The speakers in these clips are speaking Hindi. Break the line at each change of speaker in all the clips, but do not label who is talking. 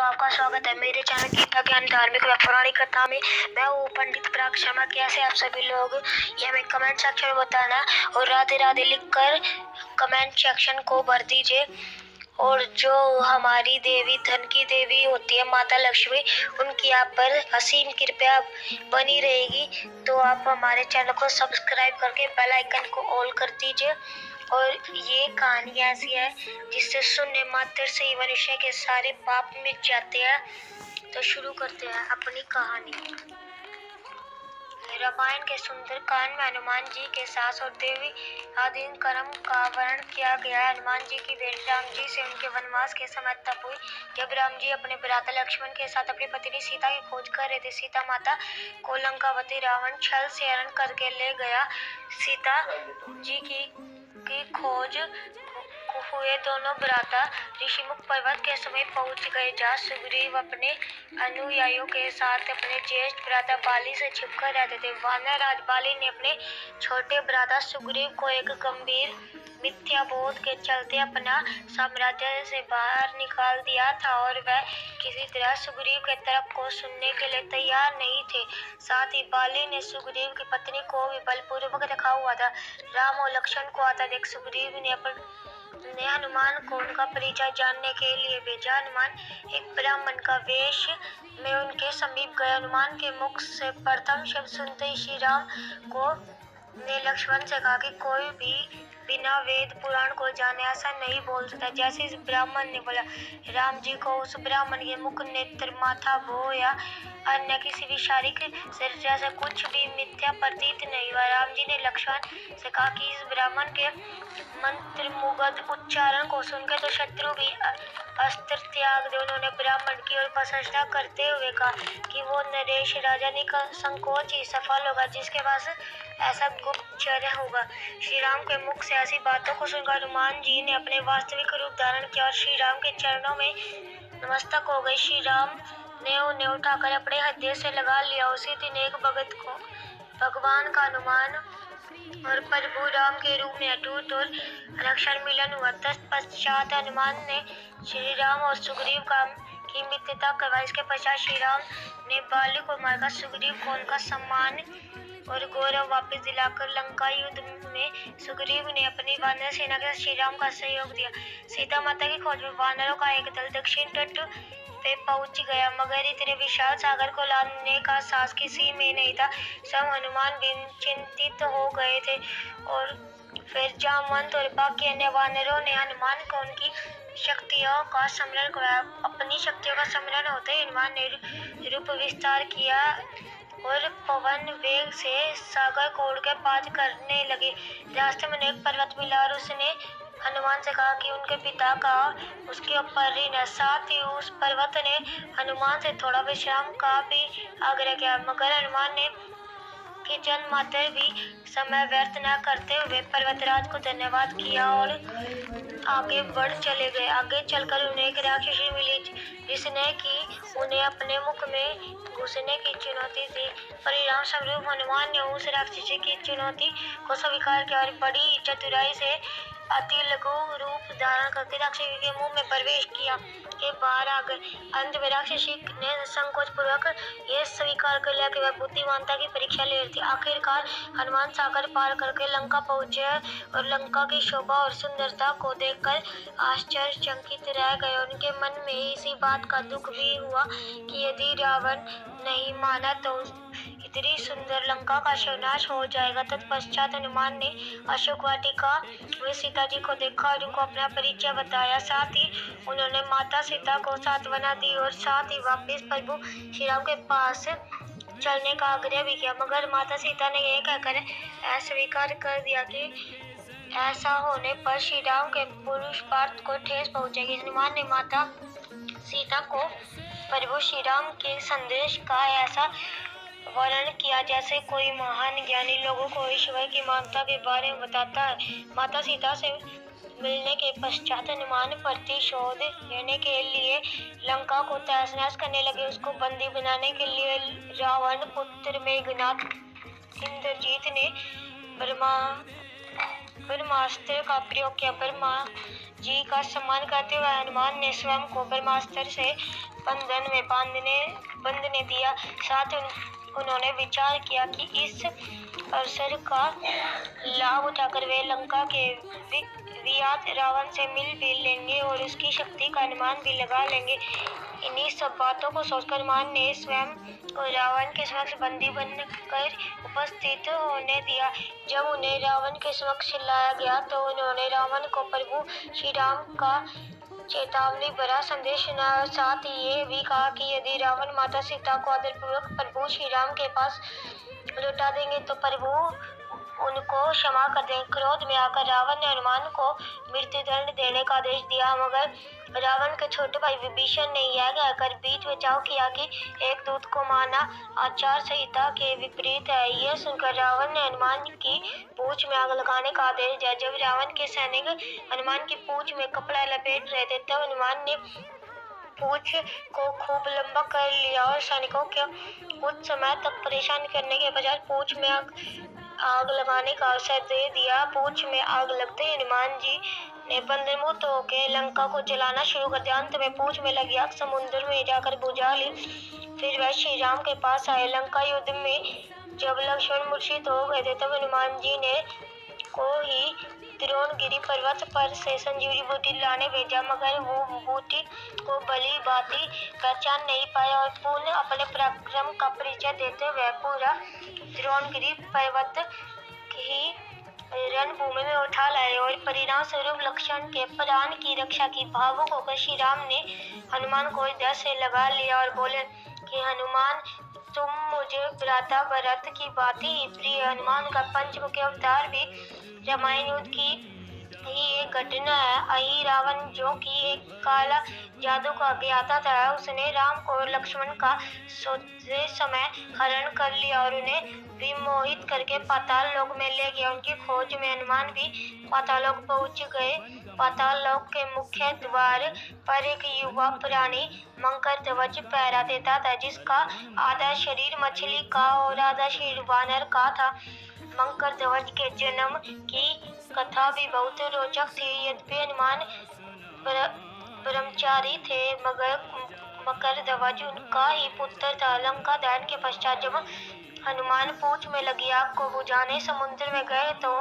दोस्तों, आपका स्वागत है मेरे चैनल गीता ज्ञान धार्मिक व पौराणिक कथा में। मैं हूँ पंडित पराग शर्मा। कैसे आप सभी लोग, ये हमें कमेंट सेक्शन में बताना और राधे राधे लिखकर कमेंट सेक्शन को भर दीजिए। और जो हमारी देवी, धन की देवी होती है माता लक्ष्मी, उनकी आप पर असीम कृपा बनी रहेगी। तो आप हमारे चैनल को सब्सक्राइब करके बेल आइकन को ऑल कर दीजिए। और ये कहानी ऐसी है जिससे सुनने मात्र से ही मनुष्य के सारे पाप मिट जाते हैं। तो शुरू करते हैं अपनी कहानी। रामायण के सुंदर कांड में हनुमान जी के सास और देवी आदि कर्म का वर्णन किया गया है। हनुमान जी की भेंट राम जी से उनके वनवास के समय तब हुई जब राम जी अपने भ्राता लक्ष्मण के साथ अपनी पत्नी सीता की खोज कर रहे थे। सीता माता को लंकावती रावण छल से हरण करके ले गया। सीता जी की खोज हुए दोनों भ्राता ऋषिमुख पर्वत के समय पहुंच गए, जहाँ सुग्रीव अपने अनुयायियों के साथ अपने ज्येष्ठ भ्राता बाली से छिपकर रहते थे। वानर राज बाली ने अपने छोटे भ्राता सुग्रीव को एक गंभीर मिथ्या बोध के चलते अपना साम्राज्य से बाहर निकाल दिया था और वह किसी तरह सुग्रीव के तरफ को सुनने के लिए तैयार नहीं थे। साथ ही बाली ने सुग्रीव की पत्नी को भी बलपूर्वक रखा हुआ था। राम और लक्ष्मण को आता देख सुग्रीव ने हनुमान को उनका परिचय जानने के लिए भेजा। हनुमान एक ब्राह्मण का वेश में उनके समीप गए। हनुमान के मुख से प्रथम शब्द सुनते ही श्री राम ने लक्ष्मण से कहा कि कोई भी बिना वेद पुराण को जाने ऐसा नहीं बोल सकता जैसे इस ब्राह्मण ने बोला। राम जी को उस ब्राह्मण के मुख, नेत्र, माथा, भौं या अन्य किसी भी शारीरिक चर्चा से कुछ भी मिथ्या प्रतीत नहीं हुआ। राम जी ने लक्ष्मण से कहा कि इस ब्राह्मण के मंत्र मुग्ध उच्चारण को सुनकर तो शत्रु भी अस्त्र त्याग दे। उन्होंने ब्राह्मण की ओर प्रशंसा करते हुए कहा कि वो नरेश राजा संकोच ही सफल होगा जिसके पास ऐसा गुप्तचर्य होगा। श्री राम के मुख से ऐसी बातों को सुनकर हनुमान जी ने अपने वास्तविक रूप धारण किया और श्री राम के चरणों में नमस्तक हो गए। श्री राम ने उन्हें उठाकर अपने हृदय से लगा लिया। उसी दिन एक भगत को भगवान का हनुमान और प्रभु राम के रूप में अटूट और रक्षण मिलन हुआ। तत्पश्चात हनुमान ने श्री राम और सुग्रीव की मित्रता करवाई। इसके पश्चात श्री राम ने बाली को मारकर सुग्रीव को उनका सम्मान और गौरव वापस दिलाकर लंका युद्ध में सुग्रीव ने अपनी वानर सेना के साथ श्री राम का सहयोग दिया। सीता माता की खोज में वानरों का एक दल दक्षिण तट पे पहुंच गया, मगर इतने विशाल सागर को लाने का साहस किसी में नहीं था। सब हनुमान भी चिंतित हो गए थे। और फिर जामवंत और बाकी अन्य वानरों ने हनुमान को उनकी शक्तियों का स्मरण कराया। अपनी शक्तियों का स्मरण होते ही हनुमान ने रूप विस्तार किया और पवन वेग से सागर को उड़कर पार करने लगे। रास्ते में एक पर्वत मिला और उसने हनुमान से कहा कि उनके पिता का उसके ऊपर ऋण है। साथ ही उस पर्वत ने हनुमान से थोड़ा विश्राम का भी आग्रह किया, मगर हनुमान ने कि जन मात्र भी समय व्यर्थ न करते हुए पर्वतराज को धन्यवाद किया और आगे बढ़ चले गए। आगे चलकर उन्हें एक राक्षसी मिली जिसने कि उन्हें अपने मुख में घुसने की चुनौती दी। परिणाम स्वरूप हनुमान ने उस राक्षसी की चुनौती को स्वीकार किया और बड़ी चतुराई से अति लघु रूप धारण करके राक्षसी के मुंह में प्रवेश किया के बाहर आ गए। अंत में राक्षसी ने संकोच पूर्वक यह स्वीकार कर लिया कि वह बुद्धिमानता की परीक्षा ले रही थी। आखिरकार हनुमान सागर पार करके लंका पहुंचे और लंका की शोभा और सुंदरता को देखकर आश्चर्यचकित रह गए। उनके मन में इसी बात का दुख भी हुआ कि यदि रावण नहीं माना तो इतनी सुंदर लंका का सर्वनाश हो जाएगा। तत्पश्चात हनुमान ने अशोक वाटिका में सीता जी को देखा और उनको अपना परिचय बताया। साथ ही उन्होंने माता सीता को सांत्वना दी और साथ ही वापस प्रभु श्री राम के पास चलने का आग्रह भी किया, मगर माता सीता ने यह कहकर अस्वीकार कर दिया कि ऐसा होने पर श्री राम के पुरुषार्थ को ठेस पहुंचेगी। हनुमान ने माता सीता को प्रभु श्री राम के संदेश का ऐसा वर्णन किया जैसे कोई महान ज्ञानी लोगों को ईश्वर की महानता के बारे में बताता है। माता सीता से मिलने के पश्चात हनुमान प्रतिशोध लेने के लिए लंका को तहस नहस करने लगे। उसको बंदी बनाने के लिए रावण पुत्र मेघनाथ इंद्रजीत ने ब्रह्मास्त्र का प्रयोग किया। ब्रह्मा जी का सम्मान करते हुए हनुमान ने स्वयं को ब्रह्मास्त्र से बंधन में बंधने दिया। साथ उन्होंने विचार किया कि इस अवसर का लाभ उठाकर वे लंका के विख्यात रावण से मिल भी लेंगे और उसकी शक्ति का अनुमान भी लगा लेंगे। इन्हीं सब बातों को सोचकर हनुमान ने स्वयं को रावण के समक्ष बंदी बनकर उपस्थित होने दिया। जब उन्हें रावण के समक्ष लाया गया तो उन्होंने रावण को प्रभु श्री राम का चेतावनी भरा संदेश सुनाया और साथ ही ये भी कहा कि यदि रावण माता सीता को आदरपूर्वक प्रभु श्री राम के पास लौटा देंगे तो प्रभु उनको क्षमा कर देंगे। क्रोध में आकर रावण ने हनुमान को मृत्युदंड देने का आदेश दिया, मगर रावण के छोटे भाई विभीषण ने यह कहकर बीच बचाव किया कि एक दूत को मारना आचार संहिता के विपरीत है। यह सुनकर रावण ने हनुमान की पूंछ में आग लगाने का आदेश दिया। जब रावण के सैनिक हनुमान की पूंछ में कपड़ा लपेट रहे थे तब हनुमान ने पूंछ को खूब लंबा कर लिया और सैनिकों को कुछ समय तक परेशान करने के बजाय पूंछ में आग लगाने का अवसर दे दिया। पूंछ में आग लगते ही हनुमान जी ने बंधमुक्त होकर लंका को जलाना शुरू कर दिया। अंत में पूंछ में लगी आग समुद्र में जाकर बुझा ली। फिर वह श्री राम के पास आए। लंका युद्ध में जब लक्ष्मण मूर्छित हो गए थे तब हनुमान जी ने को ही द्रोणगिरी पर्वत पर से संजीवनी बूटी लाने भेजा, मगर वो बूटी को भली भांति पहचान नहीं पाया और पुनः अपने पराक्रम का परिचय देते हुए पूरा द्रोणगिरी पर्वत ही रणभूमि में उठा लाए और परिणाम स्वरूप लक्ष्मण के प्राण की रक्षा की। भावुक होकर श्री राम ने हनुमान को हृदय से लगा लिया और बोले कि हनुमान, तुम मुझे भ्राता भरत की बात ही प्रिय। हनुमान का पंचमुखी अवतार भी रामायण युद्ध की ही एक घटना है। अही रावण, जो कि एक काला जादू का ज्ञाता था, उसने राम को और लक्ष्मण का सोते समय हरण कर लिया और उन्हें विमोहित करके पाताल लोक में ले गया। उनकी खोज में हनुमान भी पाताल लोक पहुंच गए। पाताल लोक के मुख्य द्वार पर एक युवा प्राणी मंकर ध्वज पहरा देता था, जिसका आधा शरीर मछली का और आधा शरीर वानर का था। मंकर ध्वज के जन्म की कथा भी बहुत रोचक थी। यद्यपि हनुमान ब्रह्मचारी थे, मगर मकर ध्वज उनका ही पुत्र था। लंका दहन के पश्चात जब हनुमान पूंछ में लगी आग को बुझाने समुद्र में गए तो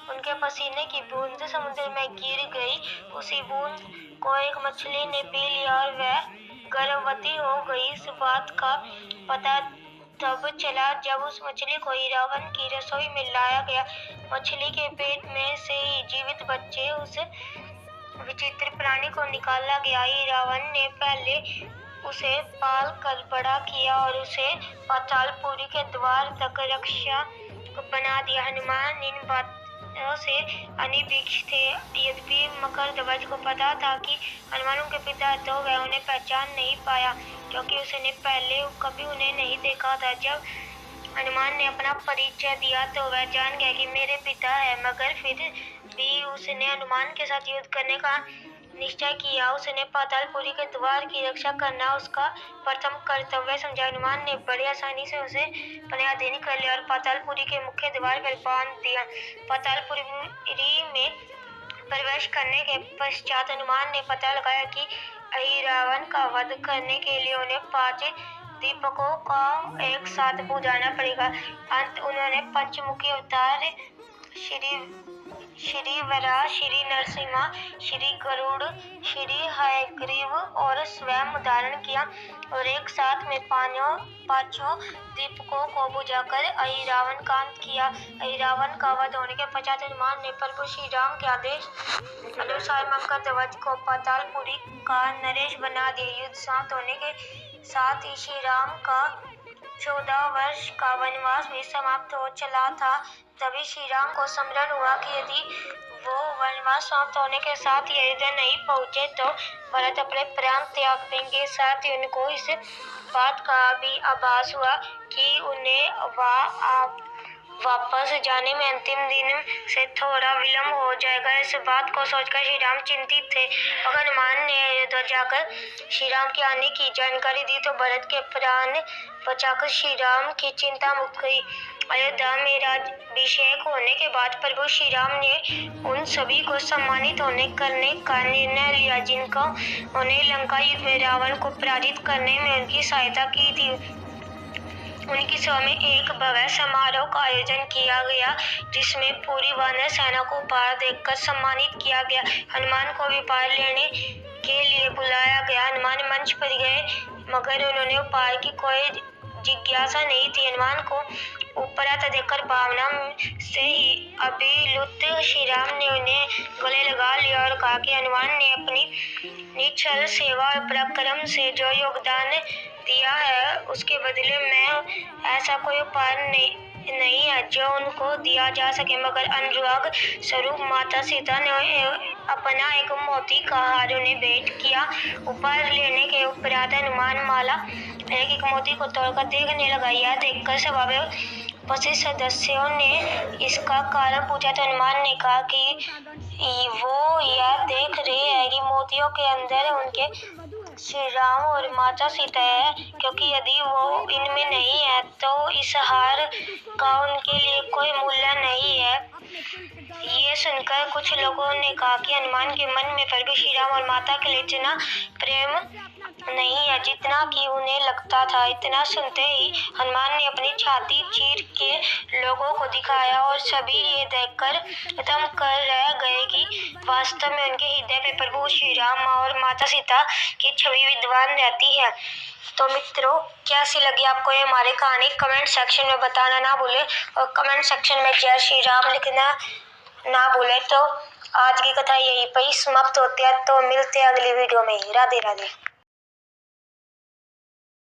उनके पसीने की बूंद समुद्र में गिर गई। उसी बूंद को एक मछली ने पी लिया और वह गर्भवती हो गई। इस बात का पता तब चला जब उस मछली को ही रावण की रसोई में लाया गया। मछली के पेट में से ही जीवित बच्चे उस विचित्र प्राणी को निकाला गया। ही रावण ने पहले उसे पाल कर बड़ा किया और उसे पातालपुरी के द्वार तक रक्षक बना दिया। हनुमान इन बातों से अनिभिज्ञ थे। यद्यपि मकर ध्वज को पता था कि हनुमान उनके पिता, तो वह उन्हें पहचान नहीं पाया, क्योंकि उसने पहले कभी उन्हें नहीं देखा था। जब हनुमान ने अपना परिचय दिया तो वह जान गया कि मेरे पिता है, मगर फिर भी उसने हनुमान के साथ युद्ध करने का निश्चय किया। उसने पातालपुरी के द्वार की रक्षा करना उसका प्रथम कर्तव्य समझा। हनुमान ने बड़ी आसानी से उसे अपने अधीन कर लिया और पातालपुरी के मुख्य द्वार पर बांध दिया। पातालपुरी में प्रवेश करने के पश्चात हनुमान ने पता लगाया कि रावण का वध करने के लिए उन्हें 5 दीपकों को एक साथ बुझाना पड़ेगा। अंत उन्होंने पंचमुखी अवतार श्री वराह, श्री नरसिम्हा, श्री गरुड़, श्री हयग्रीव और स्वयं धारण किया और एक साथ में पांचों दीपकों को बुझाकर रावण का अंत किया। रावण का वध होने के पश्चात हनुमान ने प्रभु श्री राम के आदेश अनुसार मंकर ध्वज को पातालपुरी का नरेश बना दिया। युद्ध समाप्त होने के साथ ही श्री राम का 14 वर्ष का वनवास भी समाप्त हो चला था। तभी श्री राम को स्मरण हुआ कि यदि वो वनवास समाप्त होने के साथ ही अयोध्या नहीं पहुंचे तो भरत अपने प्राण त्याग देंगे। साथ ही उनको इस बात का भी आभास हुआ कि उन्हें वापस जाने में अंतिम दिन से थोड़ा विलंब हो जाएगा। इस बात को सोचकर श्री राम चिंतित थे। और हनुमान ने अयोध्या जाकर श्री राम के आने की जानकारी दी तो भरत के प्राण बचाकर श्री राम की चिंता मुक्त हुई। अयोध्या में राज्याभिषेक होने के बाद प्रभु श्री राम ने उन सभी को सम्मानित करने का निर्णय लिया जिनको उन्हें लंका युद्ध में रावण को पराजित करने में उनकी सहायता की थी। उनकी सभा में एक भव्य समारोह का आयोजन किया गया जिसमें पूरी वानर सेना को उपहार देकर सम्मानित किया गया। हनुमान को भी उपहार लेने के लिए बुलाया गया। हनुमान मंच पर गए मगर उन्होंने उपहार की कोई जिज्ञासा नहीं थी। हनुमान को ऊपर आता देखकर भावना से ही अभिभूत श्री राम ने उन्हें गले लगा लिया और कहा कि हनुमान ने अपनी निश्चल सेवा और पराक्रम से जो योगदान दिया है उसके बदले में ऐसा कोई उपहार नहीं है जो उनको दिया जा सके। मगर अनुराग स्वरूप माता सीता ने अपना एक मोती का हार उन्हें भेंट किया। उपहार लेने के उपरांत हनुमान माला एक मोती को तोड़कर देखने लगा। यह देखकर सभा में उपस्थित सदस्यों ने इसका कारण पूछा तो हनुमान ने कहा कि वो यह देख रहे हैं कि मोतियों के अंदर उनके श्री राम और माता सीता है, क्योंकि यदि वो इनमें नहीं है तो इस हार का उनके लिए कोई मूल्य नहीं है। ये सुनकर कुछ लोगों ने कहा कि हनुमान के मन में प्रभु श्री राम और माता के लिए इतना प्रेम नहीं है जितना कि उन्हें लगता था। इतना सुनते ही हनुमान ने अपनी छाती चीर के लोगों को दिखाया और सभी ये देखकर दम कर रह गए कि वास्तव में उनके हृदय में प्रभु श्री राम और माता सीता की छवि विद्वान रहती है। तो मित्रों, कैसी लगी आपको ये हमारी कहानी कमेंट सेक्शन में बताना ना भूले और कमेंट सेक्शन में जय श्री राम लिखना ना भूले। तो आज की कथा यहीं पर समाप्त होती है। तो मिलते हैं अगली वीडियो में। राधे राधे।